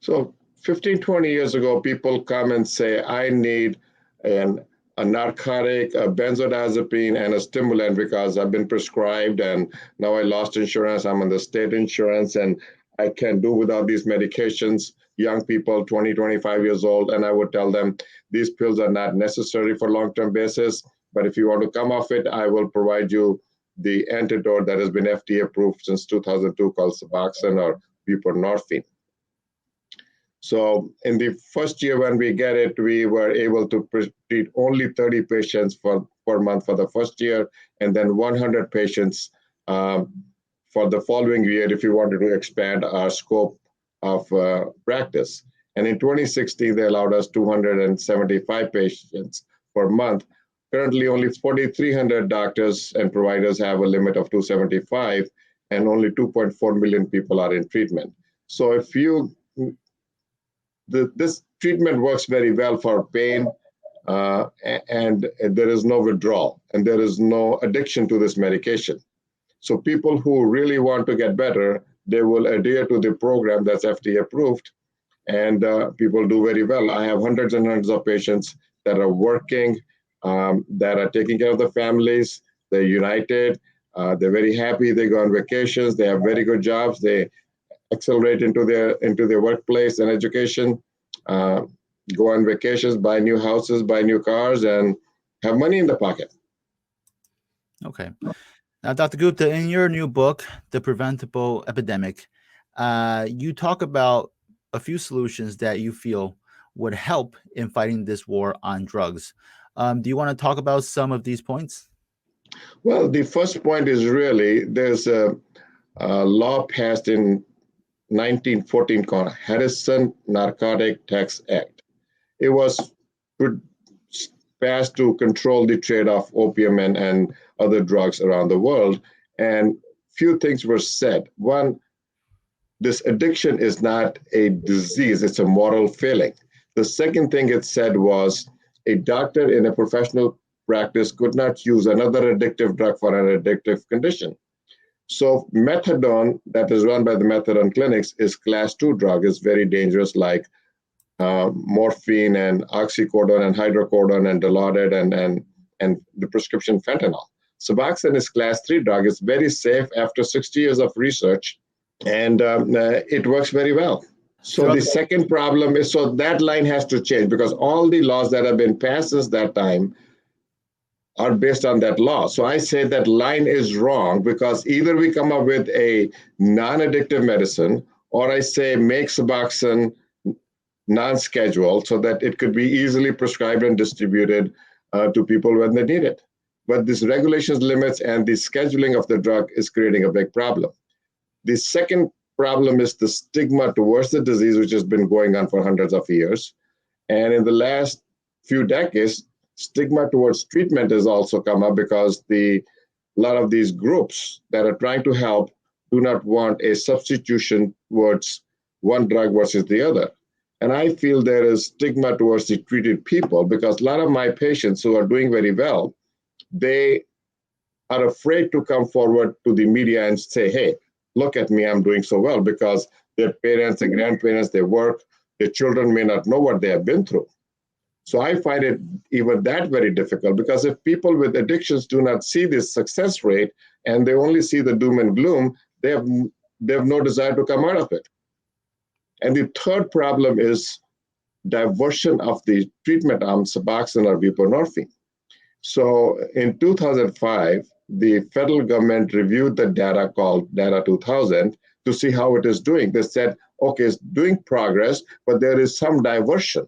D: So 15, 20 years ago, people come and say, I need a narcotic, a benzodiazepine, and a stimulant because I've been prescribed and now I lost insurance. I'm on the state insurance and I can't do without these medications. Young people, 20, 25 years old, and I would tell them these pills are not necessary for long-term basis, but if you want to come off it, I will provide you the antidote that has been FDA approved since 2002 called Suboxone or buprenorphine. So in the first year when we get it, we were able to treat only 30 patients for per month for the first year, and then 100 patients for the following year if we wanted to expand our scope of practice. And in 2016, they allowed us 275 patients per month. Currently, only 4,300 doctors and providers have a limit of 275, and only 2.4 million people are in treatment. So if this treatment works very well for pain, and there is no withdrawal, and there is no addiction to this medication. So people who really want to get better, they will adhere to the program that's FDA approved, and people do very well. I have hundreds and hundreds of patients that are working, that are taking care of the families. They're united. They're very happy. They go on vacations. They have very good jobs. They accelerate into their workplace and education, go on vacations, buy new houses, buy new cars, and have money in the pocket.
A: Okay. Now, Dr. Gupta, in your new book, The Preventable Epidemic, you talk about a few solutions that you feel would help in fighting this war on drugs. Do you want to talk about some of these points?
D: Well, the first point is really there's a law passed in 1914 called Harrison Narcotic Tax Act. It was passed to control the trade of opium and other drugs around the world. And few things were said. One, this addiction is not a disease, it's a moral failing. The second thing it said was a doctor in a professional practice could not use another addictive drug for an addictive condition. So methadone that is run by the methadone clinics is class 2 drug, is very dangerous, like morphine and oxycodone and hydrocodone and Dilaudid and the prescription fentanyl. Suboxone is class 3 drug. It's very safe after 60 years of research, and it works very well. So the second problem is, so that line has to change, because all the laws that have been passed since that time are based on that law. So I say that line is wrong, because either we come up with a non-addictive medicine, or I say make Suboxone non-scheduled so that it could be easily prescribed and distributed to people when they need it. But this regulations limits and the scheduling of the drug is creating a big problem. The second problem is the stigma towards the disease, which has been going on for hundreds of years. And in the last few decades, stigma towards treatment has also come up, because a lot of these groups that are trying to help do not want a substitution towards one drug versus the other. And I feel there is stigma towards the treated people, because a lot of my patients who are doing very well, they are afraid to come forward to the media and say, hey, look at me, I'm doing so well, because their parents and grandparents, they work, their children may not know what they have been through. So I find it even that very difficult, because if people with addictions do not see this success rate and they only see the doom and gloom, they have no desire to come out of it. And the third problem is diversion of the treatment arm, Suboxone or buprenorphine. So in 2005, the federal government reviewed the data called Data 2000 to see how it is doing. They said, okay, it's doing progress, but there is some diversion.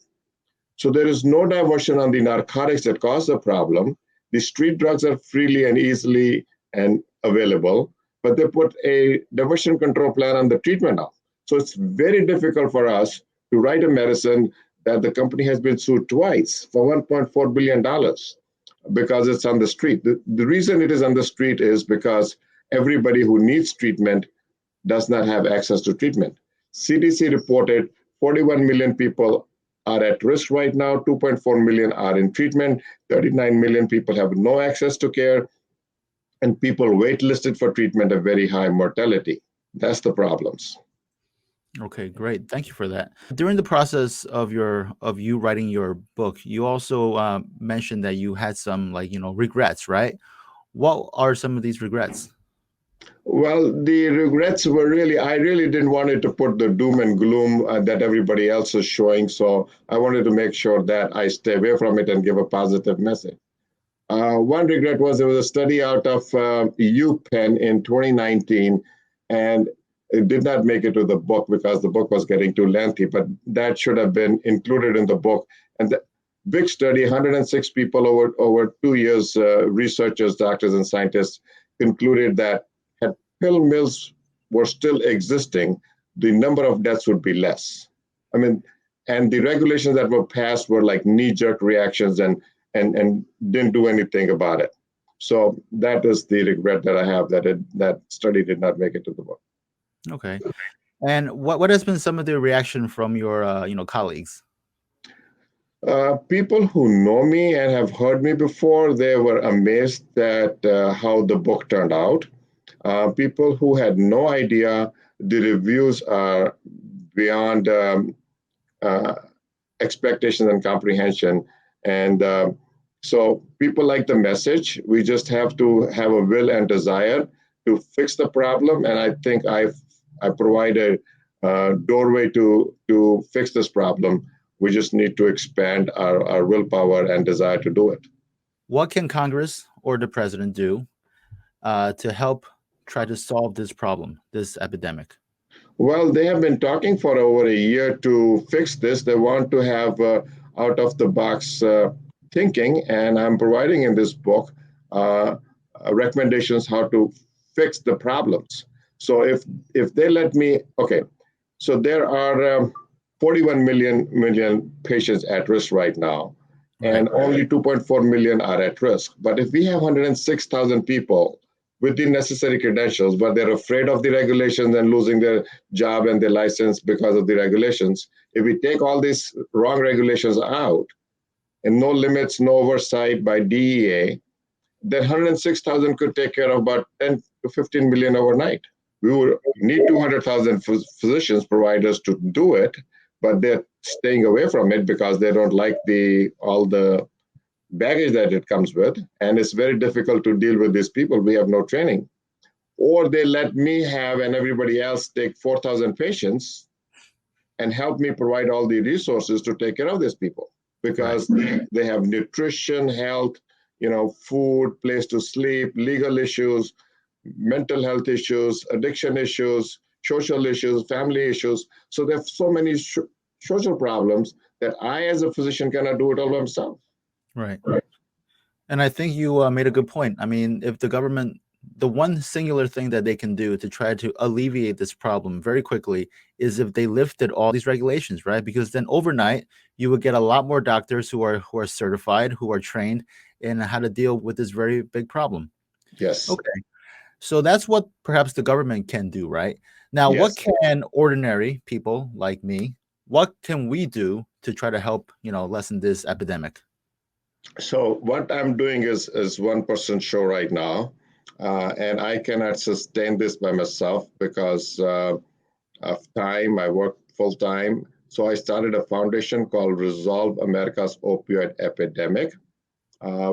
D: So there is no diversion on the narcotics that cause the problem. The street drugs are freely and easily and available, but they put a diversion control plan on the treatment arm. So it's very difficult for us to write a medicine that the company has been sued twice for $1.4 billion because it's on the street. The reason it is on the street is because everybody who needs treatment does not have access to treatment. CDC reported 41 million people are at risk right now, 2.4 million are in treatment, 39 million people have no access to care, and people waitlisted for treatment have very high mortality. That's the problems.
A: Okay, great. Thank you for that. During the process of you writing your book, you also mentioned that you had some regrets, right? What are some of these regrets?
D: Well, the regrets were I really didn't want it to put the doom and gloom that everybody else is showing. So I wanted to make sure that I stay away from it and give a positive message. One regret was there was a study out of UPenn in 2019, and it did not make it to the book because the book was getting too lengthy, but that should have been included in the book. And big study, 106 people over 2 years, researchers, doctors, and scientists concluded that had pill mills were still existing, the number of deaths would be less. I mean, and the regulations that were passed were like knee-jerk reactions and didn't do anything about it. So that is the regret that I have, that study did not make it to the book.
A: Okay. And what has been some of the reaction from your colleagues?
D: People who know me and have heard me before, they were amazed at how the book turned out. People who had no idea, the reviews are beyond expectations and comprehension. And so people like the message. We just have to have a will and desire to fix the problem. And I think I provide a doorway to fix this problem. We just need to expand our willpower and desire to do it.
A: What can Congress or the president do to help try to solve this problem, this epidemic?
D: Well, they have been talking for over a year to fix this. They want to have out-of-the-box thinking, and I'm providing in this book recommendations how to fix the problems. So if they let me, okay, so there are 41 million patients at risk right now, and only 2.4 million are at risk. But if we have 106,000 people with the necessary credentials, but they're afraid of the regulations and losing their job and their license because of the regulations, if we take all these wrong regulations out and no limits, no oversight by DEA, then 106,000 could take care of about 10 to 15 million overnight. We would need 200,000 physicians, providers to do it, but they're staying away from it because they don't like all the baggage that it comes with. And it's very difficult to deal with these people. We have no training. Or they let me have and everybody else take 4,000 patients and help me provide all the resources to take care of these people, because they have nutrition, health, food, place to sleep, legal issues, mental health issues, addiction issues, social issues, family issues. So there's so many social problems that I, as a physician, cannot do it all by myself.
A: Right. And I think you made a good point. I mean, if the government, the one singular thing that they can do to try to alleviate this problem very quickly is if they lifted all these regulations, right? Because then overnight you would get a lot more doctors who are certified, who are trained in how to deal with this very big problem.
D: Yes.
A: Okay. So that's what perhaps the government can do, right? Now,
D: Yes.
A: What can ordinary people like me, what can we do to try to help, lessen this epidemic?
D: So what I'm doing is one-person show right now, and I cannot sustain this by myself because of time. I work full-time. So I started a foundation called Resolve America's Opioid Epidemic.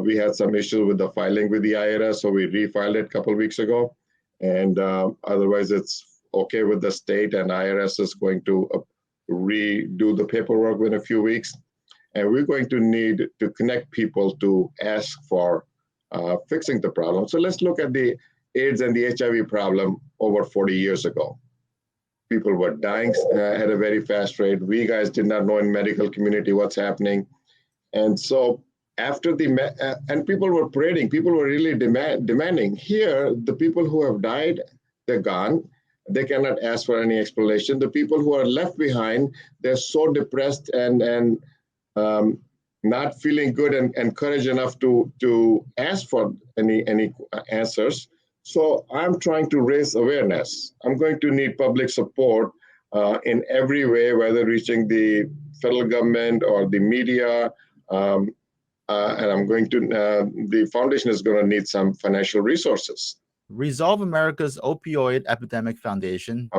D: We had some issues with the filing with the IRS, so we refiled it a couple of weeks ago. And otherwise, it's okay with the state, and IRS is going to redo the paperwork within a few weeks. And we're going to need to connect people to ask for fixing the problem. So let's look at the AIDS and the HIV problem over 40 years ago. People were dying at a very fast rate. We guys did not know in medical community what's happening. And so after and people were parading, people were really demanding. Here, the people who have died, they're gone. They cannot ask for any explanation. The people who are left behind, they're so depressed and not feeling good and courage enough to ask for any answers. So I'm trying to raise awareness. I'm going to need public support in every way, whether reaching the federal government or the media. And I'm going to, the foundation is going to need some financial resources.
A: Resolve America's Opioid Epidemic Foundation.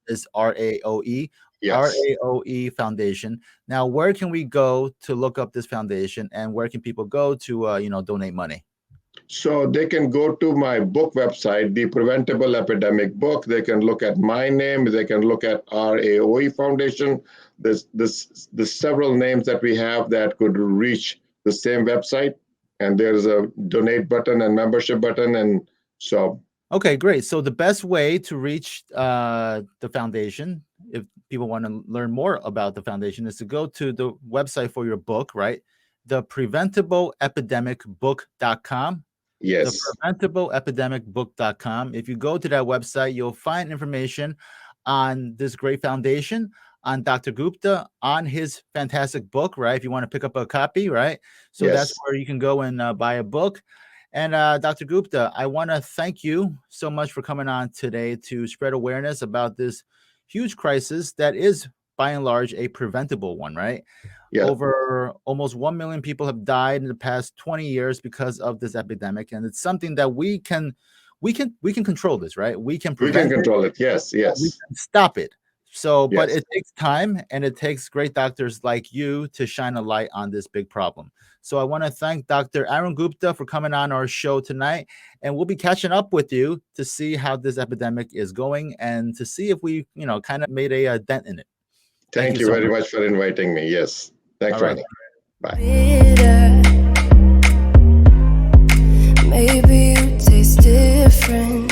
A: Is RAOE.
D: Yes.
A: RAOE Foundation. Now, where can we go to look up this foundation, and where can people go to, donate money?
D: So they can go to my book website, the Preventable Epidemic book. They can look at my name. They can look at RAOE Foundation. There's several names that we have that could reach the same website. And there's a donate button and membership button. And so.
A: Okay, great. So the best way to reach the foundation, if people want to learn more about the foundation is to go to the website for your book, right? The Preventable Epidemic book.com.
D: Yes.
A: The Preventable Epidemic book.com. If you go to that website, you'll find information on this great foundation, on Dr. Gupta, on his fantastic book, right? If you want to pick up a copy, right? So
D: Yes.
A: that's where you can go and buy a book. And Dr. Gupta, I want to thank you so much for coming on today to spread awareness about this huge crisis that is, by and large, a preventable one, right?
D: Yeah.
A: Over almost 1 million people have died in the past 20 years because of this epidemic, and it's something that we can control this, right? We can prevent
D: control it. Yes, yes.
A: We can stop it. So, but
D: Yes.
A: it takes time, and it takes great doctors like you to shine a light on this big problem. So I want to thank Dr. Arun Gupta for coming on our show tonight, and we'll be catching up with you to see how this epidemic is going and to see if we, kind of made a dent in it.
D: Thank you
A: so
D: very much for inviting me. Yes. Thanks,
A: All right.
D: Ronnie. Bye.
B: Bitter. Maybe you taste different.